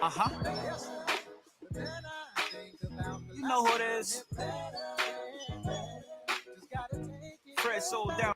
Uh-huh. You know who it is. Fred Soul down.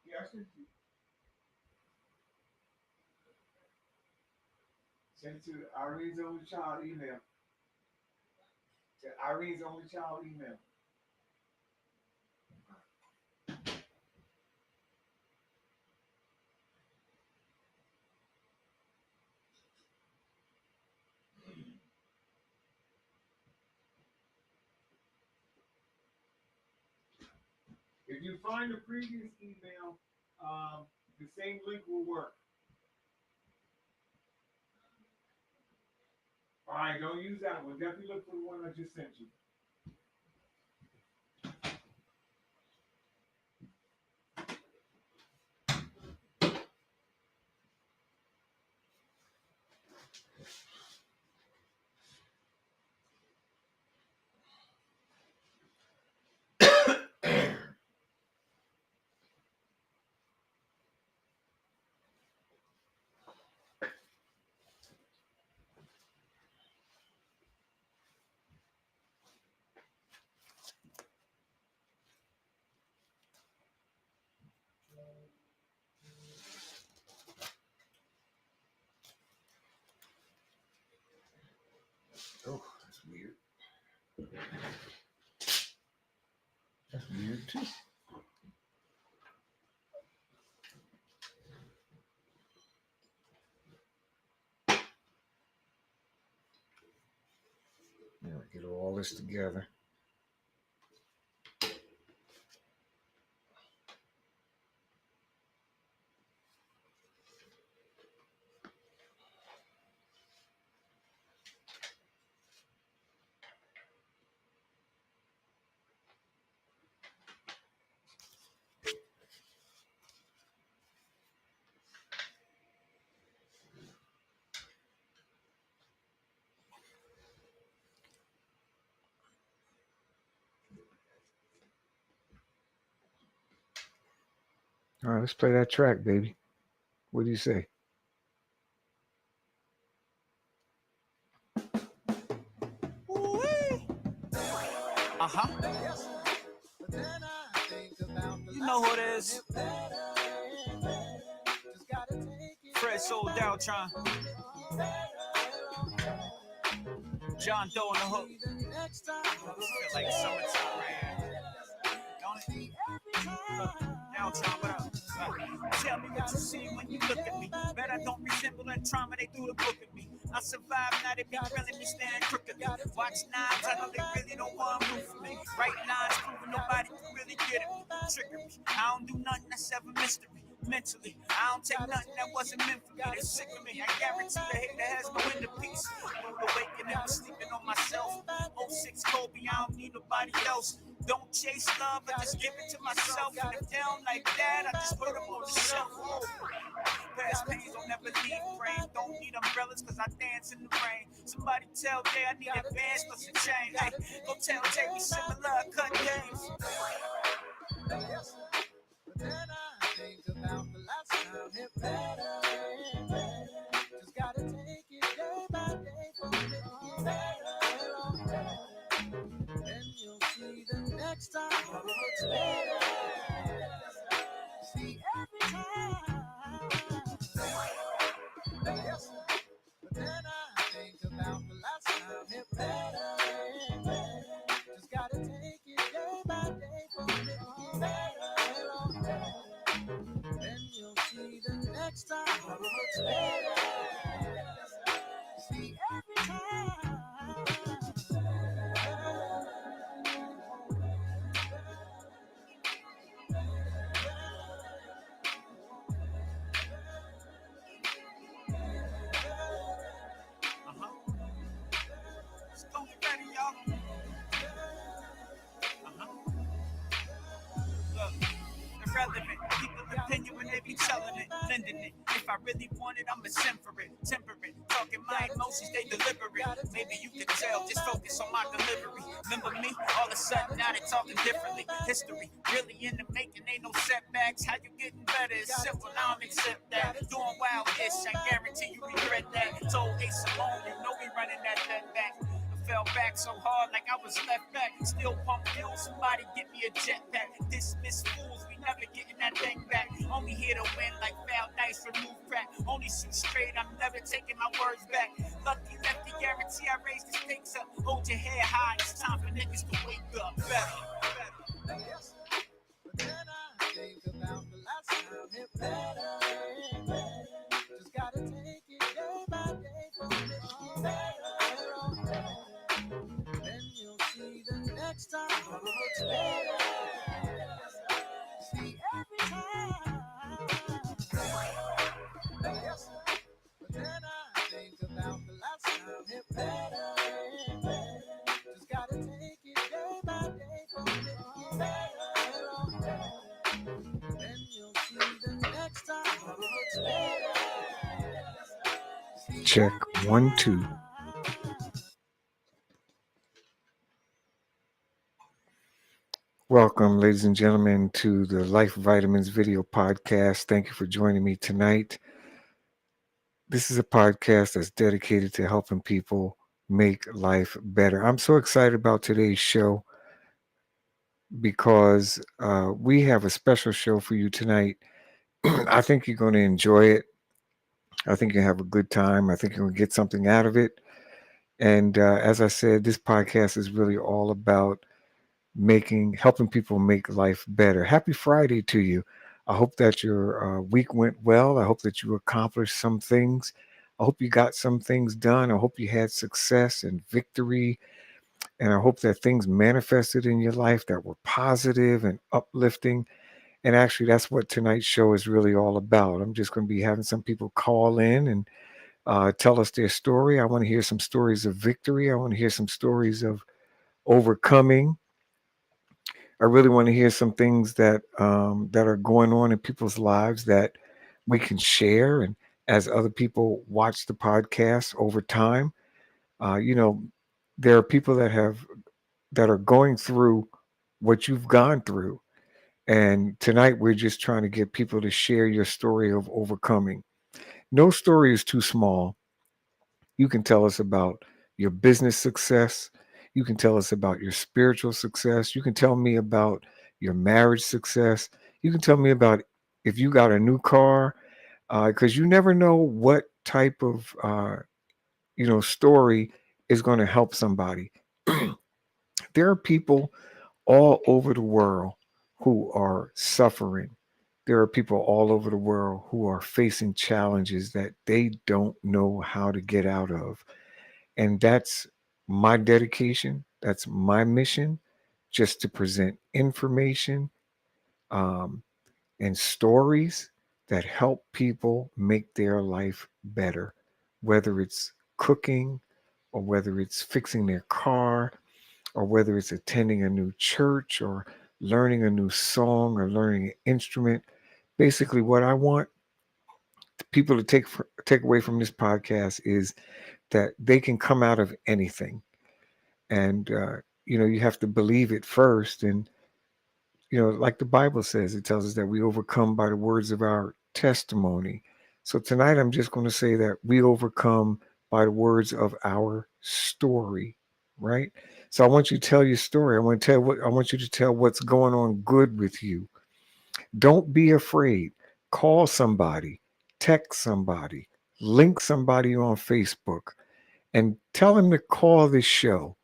Yeah, send it to Irene's only child email. To Irene's only child email. If you find the previous email, the same link will work. All right, don't use that one. Definitely look for the one I just sent you. Oh, that's weird. That's weird too. Now get all this together. All right, let's play that track, baby. What do you say? Uh huh. You know who it is. Fred Soul Down, John Doe on the hook. Feel like summertime right here. Don't it? Downtown, what up? Tell me what you see when you look at me. Bet I don't resemble that trauma they threw the book at me. I survived, now they be grilling me, stand crookedly. Watch knives, I know they really don't want to move for me. Right lines, proving nobody can really get at me. Trigger me. I don't do nothing that's ever mystery. Mentally, I don't take nothing that wasn't meant for me. They sick of me. I guarantee the hate that has no end of peace. Rude awakening, I'm sleeping on myself. Oh 06 Kobe, I don't need nobody else. Don't chase love, I just give it to myself. And if they don't like that, I just put them on the shelf. Past pains don't never leave brain. Don't need umbrellas cause I dance in the rain. Somebody tell Jay I need advance plus a chain. Hey, go tell Jay we similar, cut games. But then I think about the last time it better. Just gotta take it day by day for it to better. Then you'll see the next time it looks better. See every time. But then I think about the last time it better. Just gotta take it day by day for it to better. Then you'll see the next time it looks better. See every time. Just don't get ready, y'all. Look, irrelevant. People opinion when they be telling it, lending it. If I really want it, I'ma send for it. Temperate, talking my emotions, they deliberate. Maybe you can tell, just focus on my delivery. Remember me? All of a sudden, now they talking differently. History, really in the making, ain't no setbacks. How you getting better? It's simple, I don't accept that. Doing wild-ish, I guarantee you regret that. Told Ace Simone, you know we running that back. Fell back so hard like I was left back. Still pump fuel, somebody get me a jetpack. Dismiss fools, we never getting that thing back. Only here to win like foul dice, remove crack. Only shoot straight, I'm never taking my words back. Lucky lefty, guarantee I raise the stakes up. Hold your head high, it's time for niggas to wake up. Better. But then I think about the last time it better. Just gotta take it day by day for it to better. Then you'll see the next time it looks better. See every time. But then I think about the last time it better. Just gotta take it day by day for it to better. Then you'll see the next time it looks better. Check 1 2. Welcome, ladies and gentlemen, to the Life Vitamins video podcast. Thank you for joining me tonight. This is a podcast that's dedicated to helping people make life better. I'm so excited about today's show because we have a special show for you tonight. I think you're going to enjoy it. I think you'll have a good time. I think you're going to get something out of it. And as I said, this podcast is really all about helping people make life better. Happy Friday to you. I hope that your week went well. I hope that you accomplished some things. I hope you got some things done. I hope you had success and victory. And I hope that things manifested in your life that were positive and uplifting. And actually, that's what tonight's show is really all about. I'm just going to be having some people call in and tell us their story. I want to hear some stories of victory. I want to hear some stories of overcoming. I really want to hear some things that are going on in people's lives that we can share. And as other people watch the podcast over time, you know, there are people that are going through what you've gone through, And tonight we're just trying to get people to share your story of overcoming. No story is too small. You can tell us about your business success. You can tell us about your spiritual success. You can tell me about your marriage success. You can tell me about if you got a new car, because you never know what type of story is going to help somebody. There are people all over the world who are suffering. There are people all over the world who are facing challenges that they don't know how to get out of. And that's my dedication. That's my mission, just to present information um, and stories that help people make their life better, whether it's cooking or whether it's fixing their car or whether it's attending a new church or learning a new song or learning an instrument. Basically, what I want people to take away from this podcast is that they can come out of anything, and you have to believe it first. And like the Bible says, it tells us that we overcome by the words of our testimony. So tonight, I'm just going to say that we overcome by the words of our story, right? So I want you to tell your story. I want you to tell what's going on good with you. Don't be afraid. Call somebody, text somebody, link somebody on Facebook, and tell them to call this show,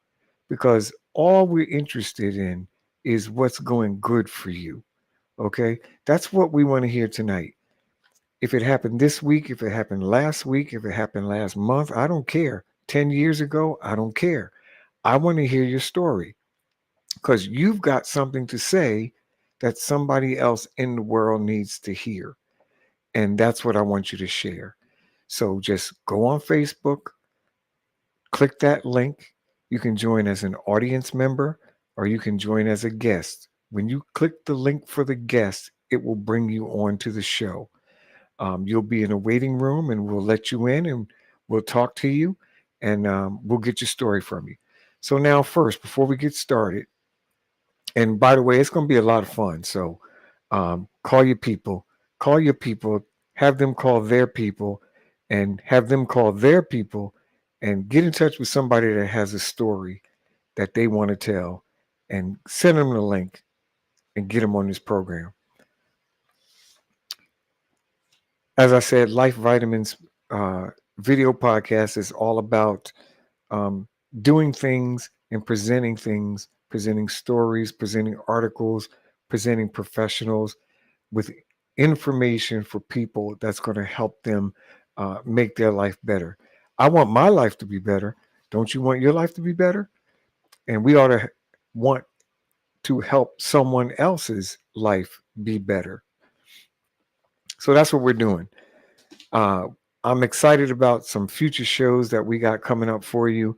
because all we're interested in is what's going good for you. Okay? That's what we want to hear tonight. If it happened this week, if it happened last week, if it happened last month, I don't care. 10 years ago, I don't care. I want to hear your story, because you've got something to say that somebody else in the world needs to hear. And that's what I want you to share. So just go on Facebook, click that link. You can join as an audience member or you can join as a guest. When you click the link for the guest, it will bring you on to the show. You'll be in a waiting room and we'll let you in and we'll talk to you and we'll get your story from you. So, now, first, before we get started, and by the way, it's going to be a lot of fun. So, call your people, have them call their people, and have them call their people, and get in touch with somebody that has a story that they want to tell, and send them the link and get them on this program. As I said, Life Vitamins video podcast is all about um, doing things, presenting stories, presenting articles, presenting professionals with information for people that's going to help them make their life better. I want my life to be better. Don't you want your life to be better? And we ought to want to help someone else's life be better. So that's what we're doing. Uh, I'm excited about some future shows that we got coming up for you.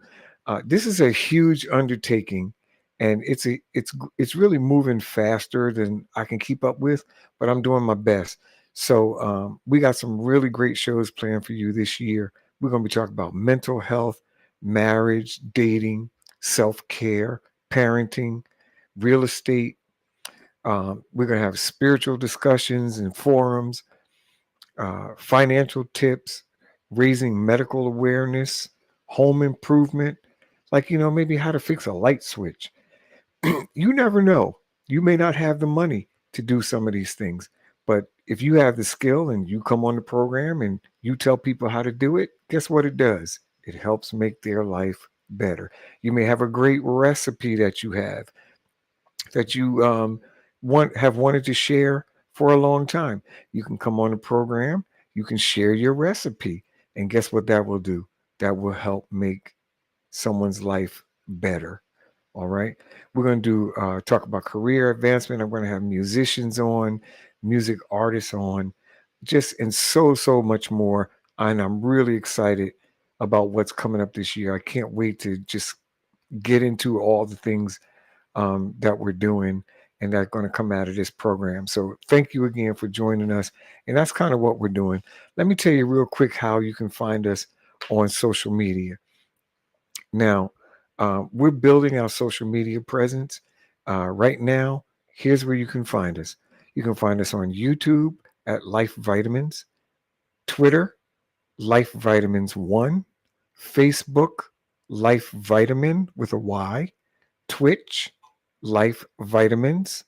This is a huge undertaking, and it's really moving faster than I can keep up with. But I'm doing my best. So we got some really great shows planned for you this year. We're going to be talking about mental health, marriage, dating, self-care, parenting, real estate. We're going to have spiritual discussions and forums, financial tips, raising medical awareness, home improvement, like, maybe how to fix a light switch. You never know. You may not have the money to do some of these things, but if you have the skill and you come on the program and you tell people how to do it, guess what it does? It helps make their life better. You may have a great recipe that you have wanted to share for a long time. You can come on the program, you can share your recipe, and guess what that will do? That will help make someone's life better. All right. We're going to do talk about career advancement. I'm going to have musicians on, music artists on, just and so much more. And I'm really excited about what's coming up this year. I can't wait to just get into all the things that we're doing and that are going to come out of this program. So thank you again for joining us. And that's kind of what we're doing. Let me tell you real quick how you can find us on social media. Now, we're building our social media presence right now. Here's where you can find us. You can find us on YouTube at Life Vitamins, Twitter, Life Vitamins 1, Facebook, Life Vitamin with a Y, Twitch, Life Vitamins,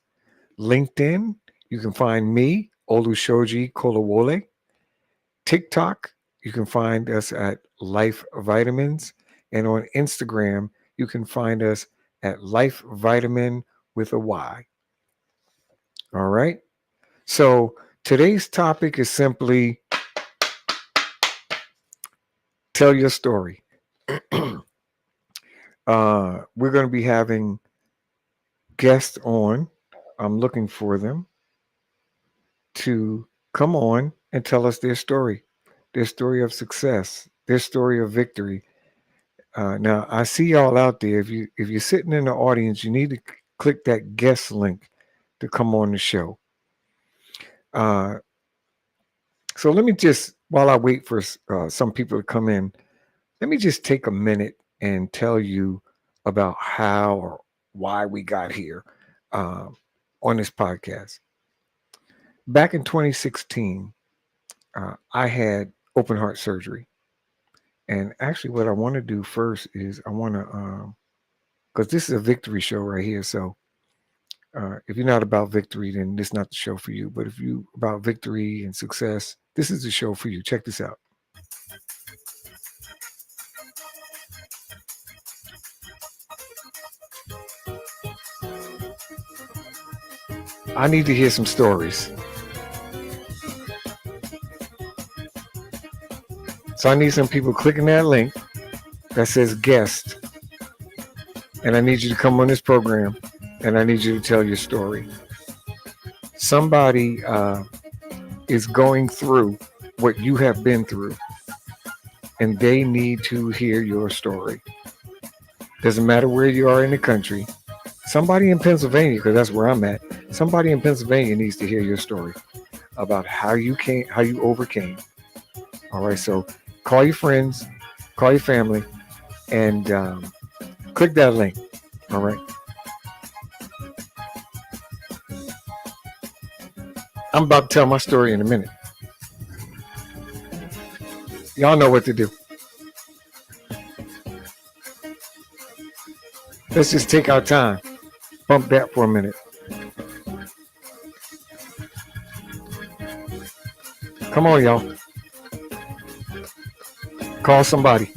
LinkedIn. You can find me, Olushoji Kolawole. TikTok, you can find us at Life Vitamins. And on Instagram, you can find us at Life Vitamin with a Y. All right. So today's topic is simply tell your story. We're going to be having guests on. I'm looking for them to come on and tell us their story of success, their story of victory. Now I see y'all out there. If you're sitting in the audience, you need to click that guest link to come on the show. So let me just, while I wait for some people to come in, let me just take a minute and tell you about how or why we got here on this podcast. Back in 2016, I had open heart surgery. And actually, what I want to do first is I want to, because this is a victory show right here. So if you're not about victory, then this is not the show for you. But if you about victory and success, this is the show for you. Check this out. I need to hear some stories. So I need some people clicking that link that says guest. And I need you to come on this program and I need you to tell your story. Somebody is going through what you have been through and they need to hear your story. Doesn't matter where you are in the country. Somebody in Pennsylvania, because that's where I'm at. Somebody in Pennsylvania needs to hear your story about how you overcame. All right, so call your friends, call your family, and click that link. All right. I'm about to tell my story in a minute. Y'all know what to do. Let's just take our time. Bump that for a minute. Come on, y'all. Call somebody.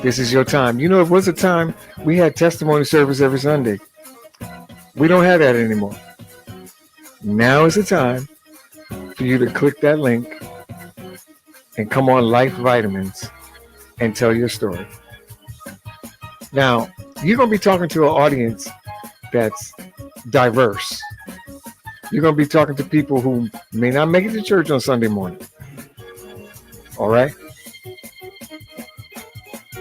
This is your time. You know, it was a time we had testimony service every Sunday. We don't have that anymore. Now is the time for you to click that link and come on Life Vitamins and tell your story. Now, you're going to be talking to an audience that's diverse. You're going to be talking to people who may not make it to church on Sunday morning. All right?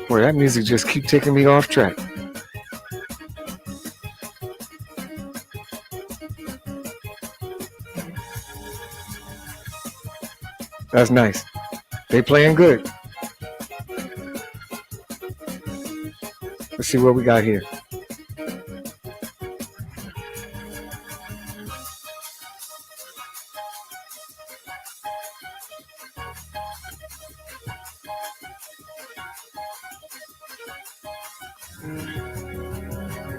Boy, that music just keeps taking me off track. That's nice. They playing good. Let's see what we got here.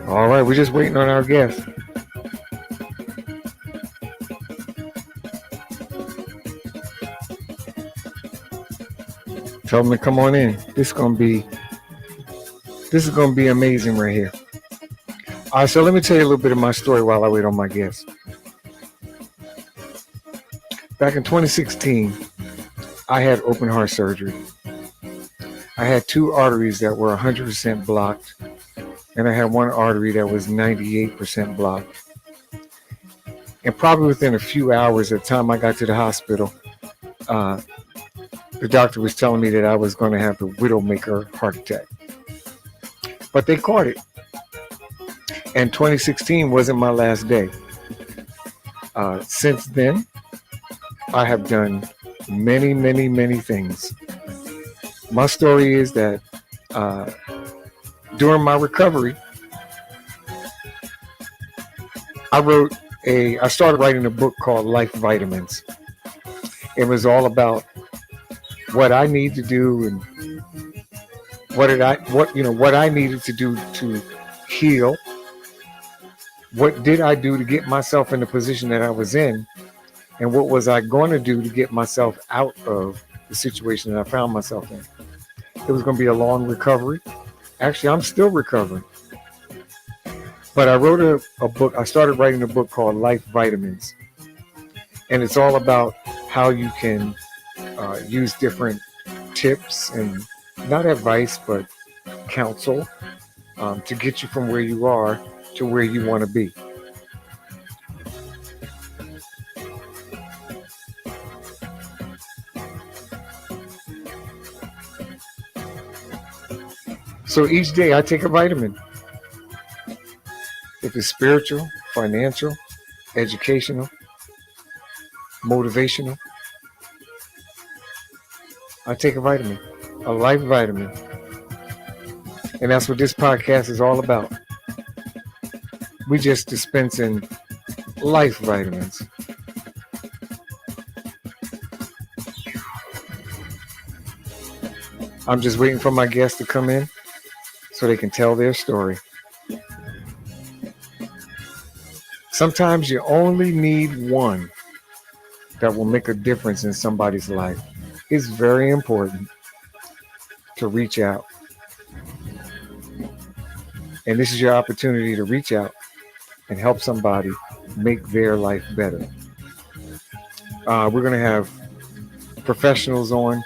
All right, we're just waiting on our guest. Tell them to come on in. This is gonna be amazing right here. All right, so let me tell you a little bit of my story while I wait on my guest. Back in 2016, I had open heart surgery. I had two arteries that were 100% blocked, and I had one artery that was 98% blocked. And probably within a few hours of the time I got to the hospital, the doctor was telling me that I was going to have the widowmaker heart attack. But they caught it. And 2016 wasn't my last day. Since then, I have done many, many, many things. My story is that during my recovery, I started writing a book called Life Vitamins. It was all about what I need to do and what I needed to do to heal. What did I do to get myself in the position that I was in? And what was I going to do to get myself out of the situation that I found myself in? It was going to be a long recovery. Actually, I'm still recovering. But I wrote a book. I started writing a book called Life Vitamins. And it's all about how you can use different tips and not advice, but counsel to get you from where you are to where you want to be. So each day I take a vitamin. If it's spiritual, financial, educational, motivational, I take a vitamin, a life vitamin. And that's what this podcast is all about. We just dispensing life vitamins. I'm just waiting for my guests to come in so they can tell their story. Sometimes you only need one that will make a difference in somebody's life. It's very important to reach out. And this is your opportunity to reach out and help somebody make their life better. We're going to have professionals on,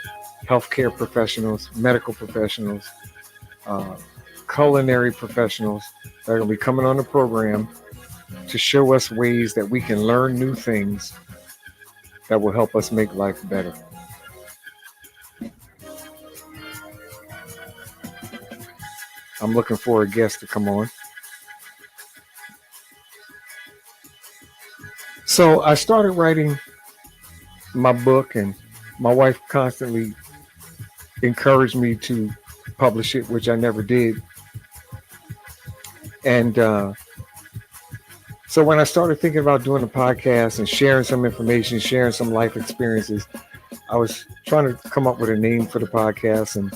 healthcare professionals, medical professionals, culinary professionals that are going to be coming on the program to show us ways that we can learn new things that will help us make life better. I'm looking for a guest to come on. So I started writing my book, and my wife constantly encouraged me to publish it, which I never did. And so when I started thinking about doing a podcast and sharing some information, sharing some life experiences, I was trying to come up with a name for the podcast, and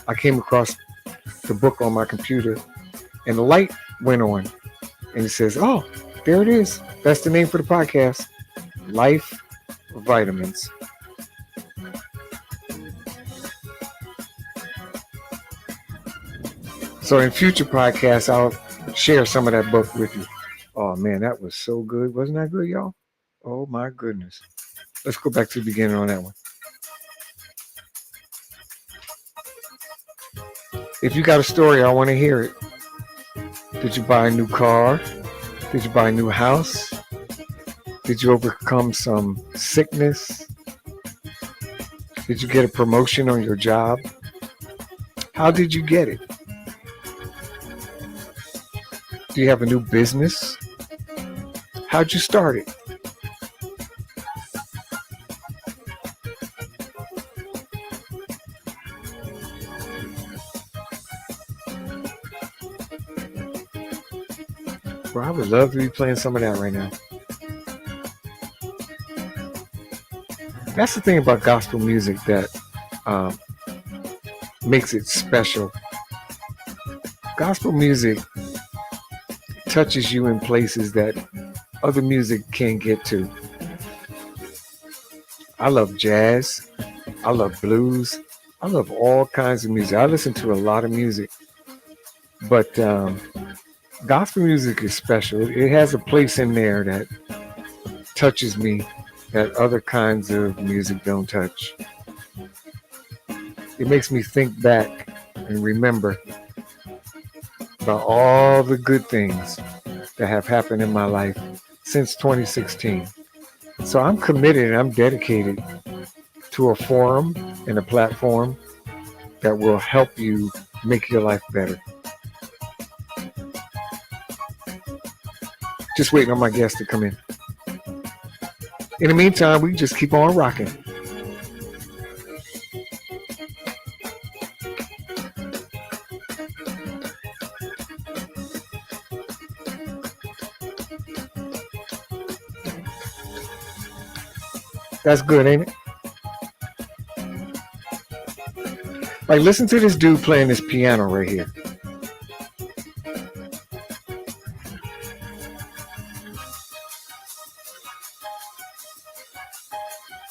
I came across the book on my computer, and the light went on, and it says, "Oh, there it is. That's the name for the podcast, Life Vitamins." So in future podcasts, I'll share some of that book with you. Oh man, that was so good. Wasn't that good, y'all? Oh my goodness. Let's go back to the beginning on that one. If you got a story, I want to hear it. Did you buy a new car? Did you buy a new house? Did you overcome some sickness? Did you get a promotion on your job? How did you get it? Do you have a new business? How'd you start it? Well, I would love to be playing some of that right now. That's the thing about gospel music that makes it special. Gospel music touches you in places that other music can't get to. I love jazz. I love blues. I love all kinds of music. I listen to a lot of music. But gospel music is special. It has a place in there that touches me that other kinds of music don't touch. It makes me think back and remember about all the good things that have happened in my life since 2016. So I'm committed and I'm dedicated to a forum and a platform that will help you make your life better. Just waiting on my guests to come in. In the meantime, we just keep on rocking. That's good, ain't it? Like, listen to this dude playing this piano right here.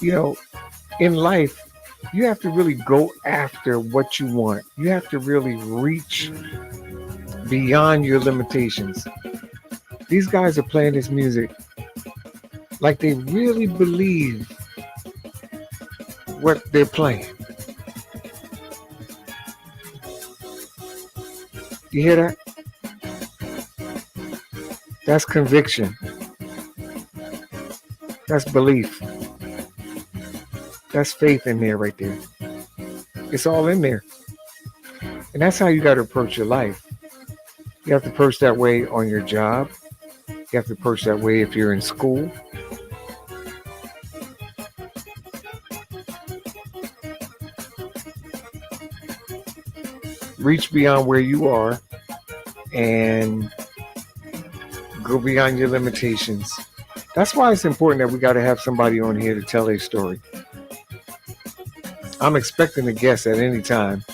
You know, in life, you have to really go after what you want. You have to really reach beyond your limitations. These guys are playing this music like they really believe what they're playing. You hear that? That's conviction. That's belief. That's faith in there right there. It's all in there. And that's how you got to approach your life. You have to approach that way on your job. You have to approach that way if you're in school. Reach beyond where you are and go beyond your limitations. That's why it's important that we got to have somebody on here to tell their story. I'm expecting a guest at any time.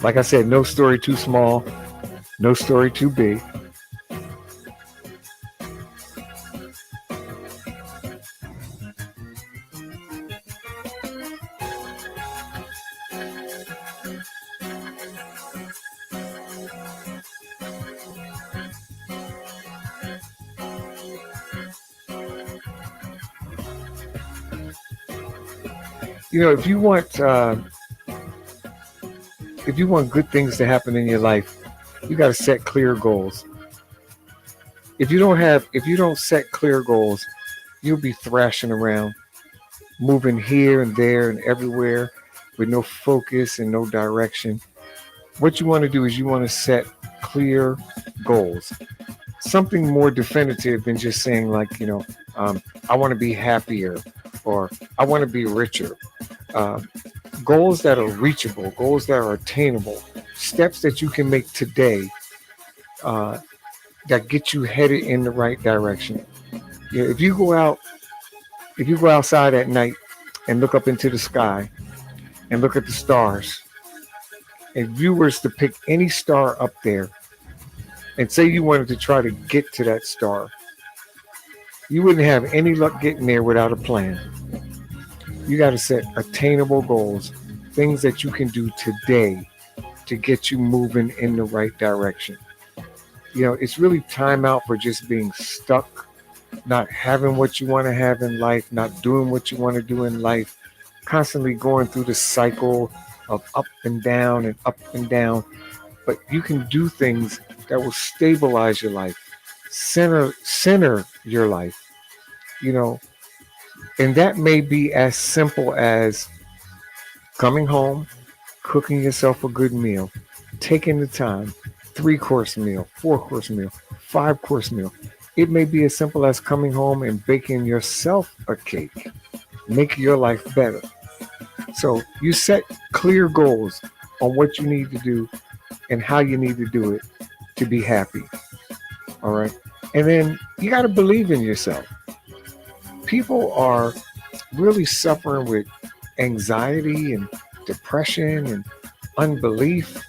Like I said, no story too small, no story too big. You know, if you want good things to happen in your life, you got to set clear goals. If you don't set clear goals, you'll be thrashing around, moving here and there and everywhere with no focus and no direction. What you want to do is you want to set clear goals. Something more definitive than just saying like, I want to be happier or I want to be richer. Goals that are reachable, goals that are attainable, steps that you can make today that get you headed in the right direction. You know, if you go outside at night and look up into the sky and look at the stars, and you were to pick any star up there and say you wanted to try to get to that star, you wouldn't have any luck getting there without a plan. You got to set attainable goals, things that you can do today to get you moving in the right direction. You know, it's really time out for just being stuck, not having what you want to have in life, not doing what you want to do in life, constantly going through the cycle of up and down. But you can do things that will stabilize your life, center your life, and that may be as simple as coming home, cooking yourself a good meal, taking the time, 3-course meal, 4-course meal, 5-course meal. It may be as simple as coming home and baking yourself a cake, make your life better. So you set clear goals on what you need to do and how you need to do it to be happy. All right. And then you got to believe in yourself. People are really suffering with anxiety and depression and unbelief.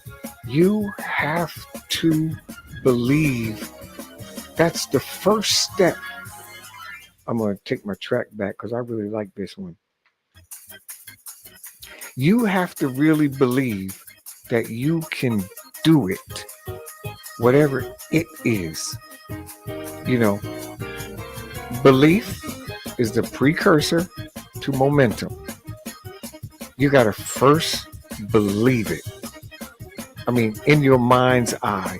You have to believe. That's the first step. I'm going to take my track back because I really like this one. You have to really believe that you can do it, whatever it is. Belief is the precursor to momentum. You got to first believe it. I mean, in your mind's eye,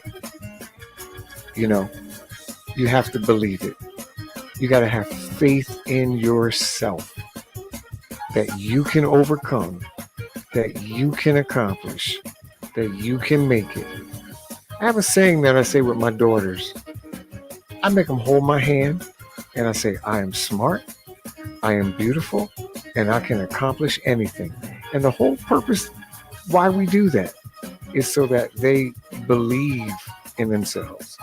you have to believe it. You got to have faith in yourself that you can overcome that you can accomplish, that you can make it. I have a saying that I say with my daughters. I make them hold my hand and I say, I am smart, I am beautiful, and I can accomplish anything. And the whole purpose why we do that is so that they believe in themselves.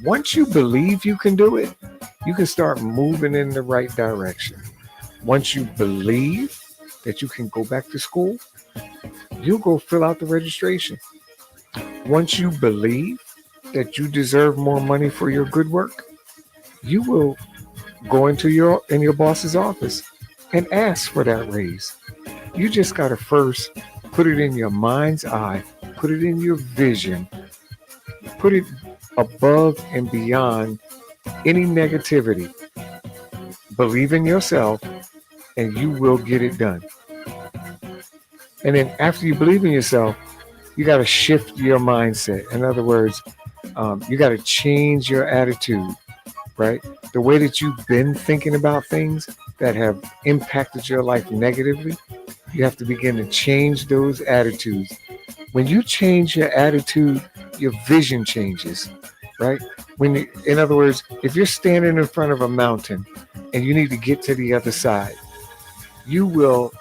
Once you believe you can do it, you can start moving in the right direction. Once you believe that you can go back to school, you'll go fill out the registration. Once you believe that you deserve more money for your good work, you will go into your boss's office and ask for that raise. You just got to first put it in your mind's eye, put it in your vision, put it above and beyond any negativity. Believe in yourself and you will get it done. And then after you believe in yourself, you got to shift your mindset. In other words, you got to change your attitude, right? The way that you've been thinking about things that have impacted your life negatively, you have to begin to change those attitudes. When you change your attitude, your vision changes, right? In other words, if you're standing in front of a mountain and you need to get to the other side, you will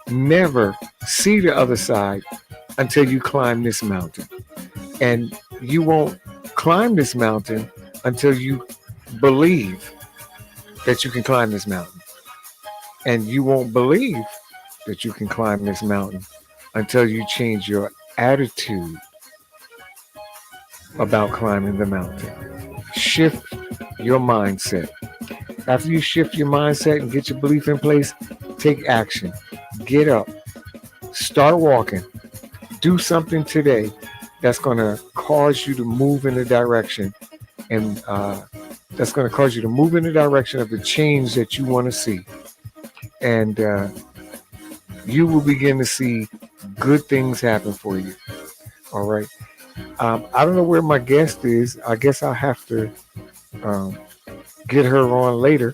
never see the other side until you climb this mountain. And you won't climb this mountain until you believe that you can climb this mountain. And you won't believe that you can climb this mountain until you change your attitude about climbing the mountain. Shift your mindset. After you shift your mindset and get your belief in place, take action. Get up. Start walking. Do something today that's going to cause you to move in the direction and that's going to cause you to move in the direction of the change that you want to see. And you will begin to see good things happen for you. All right. I don't know where my guest is. I guess I'll have to um, get her on later.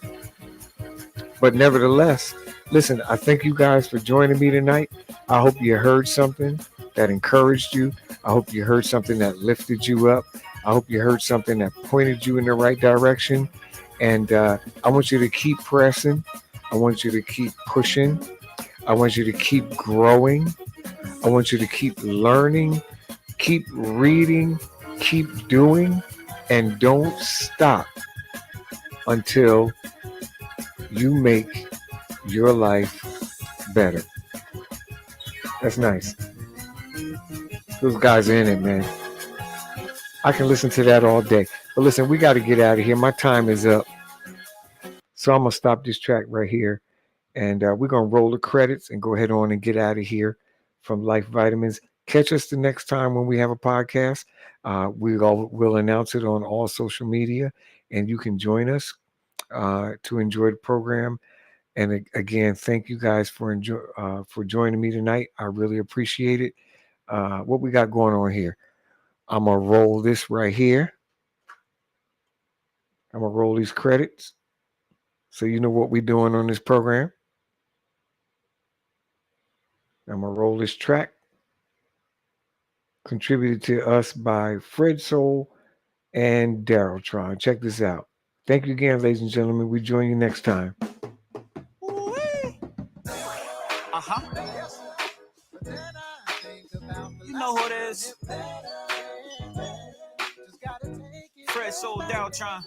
But nevertheless, listen, I thank you guys for joining me tonight. I hope you heard something that encouraged you. I hope you heard something that lifted you up. I hope you heard something that pointed you in the right direction. And I want you to keep pressing. I want you to keep pushing. I want you to keep growing. I want you to keep learning, keep reading, keep doing, and don't stop until you make your life better. That's nice. Those guys are in it, man. I can listen to that all day. But listen, we got to get out of here. My time is up. So I'm going to stop this track right here. And we're going to roll the credits and go ahead on and get out of here from Life Vitamins. Catch us the next time when we have a podcast. We'll announce it on all social media. And you can join us to enjoy the program. And again, thank you guys for joining me tonight. I really appreciate it. What we got going on here? I'm going to roll this right here. I'm going to roll these credits so you know what we're doing on this program. I'm going to roll this track. Contributed to us by Fred Soul and Daryl Tron. Check this out. Thank you again, ladies and gentlemen. We join you next time. You know who it is. Fred Soul, Daryl Tron.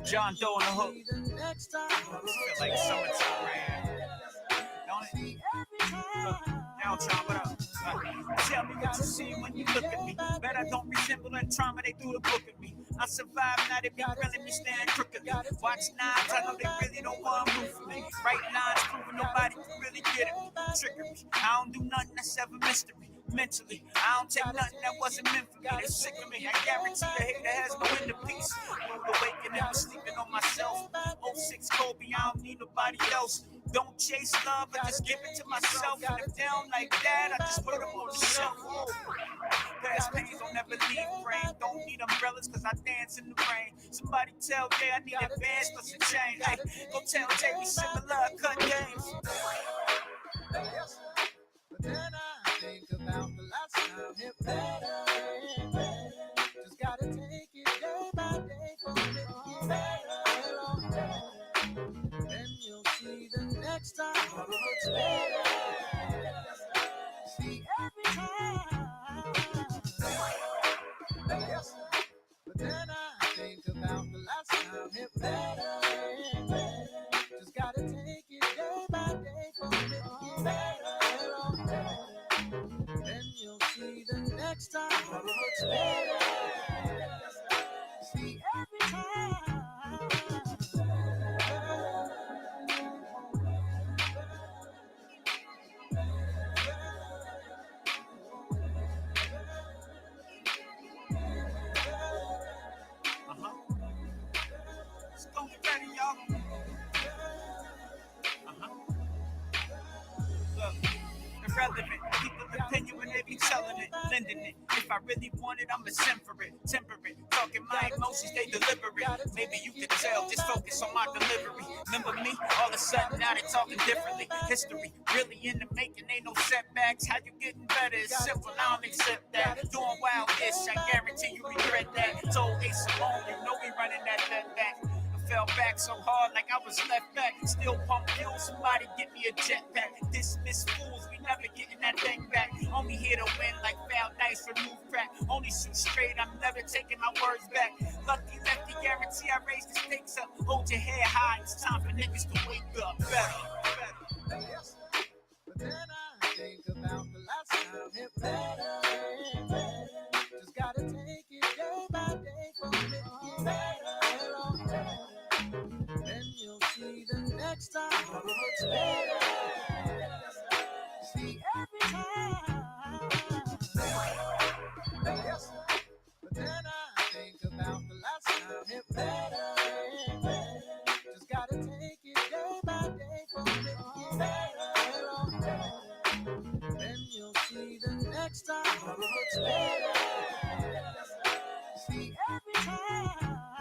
John Doe in the hook. Feel like summertime rain. Don't it? Now Tron, what up? Tell me what you see when you look at me. Bet I don't resemble that trauma they threw the book at me. I survived, now they be grilling me, stand crooked. Watch nines, I know they really don't want to move for me. Right lines, proving nobody can really get it. Trickery, I don't do nothing that's ever mystery. Mentally, I don't take nothing that wasn't meant for me. They sick of me, I guarantee the hater has no inner peace. Moved awakening, I'm sleeping on myself. 06 Kobe, I don't need nobody else. Don't chase love, I just give it to myself. And if they don't like that, I just put them on the shelf. Past pains don't ever leave, brain. Don't need umbrellas cause I dance in the rain. Somebody tell Jay I need advance plus a chain. Hey, go tell Jay we similar, cut games. But then I think about the last time it better and better. Just gotta take it day by day for it to get better. Then you'll see the next time it gets better. See every time. But then I think about the last time it better and better. Just gotta take it day by day for it to get better. Then you'll see the next time it gets better. See every time. Let's go get ready, y'all. Look, irrelevant. People opinion when they be telling it, lending it. If I really want it, I'ma send for it. Temperate, talking my emotions, they deliver it. Maybe you can tell, just focus on my delivery. Remember me? All of a sudden, now they talking differently. History, really in the making, ain't no setbacks. How you getting better? It's simple, I don't accept that. Doing wild-ish, I guarantee you regret that. Told Ace alone, you know we running that back. Fell back so hard like I was left back. Still pump fuel, somebody get me a jetpack. Dismiss fools, we never getting that thing back. Only here to win like foul dice, remove crack. Only shoot straight, I'm never taking my words back. Lucky lefty, guarantee I raise the stakes up. Hold your head high, it's time for niggas to wake up. Better. But then I think about the last time it better and better. Just gotta take it day by day for it to get better. Then you'll see the next time it gets better. See every time. But then I think about the last time it better and better. Just gotta take it day by day for it to get better. Then you'll see the next time it gets better. See every time.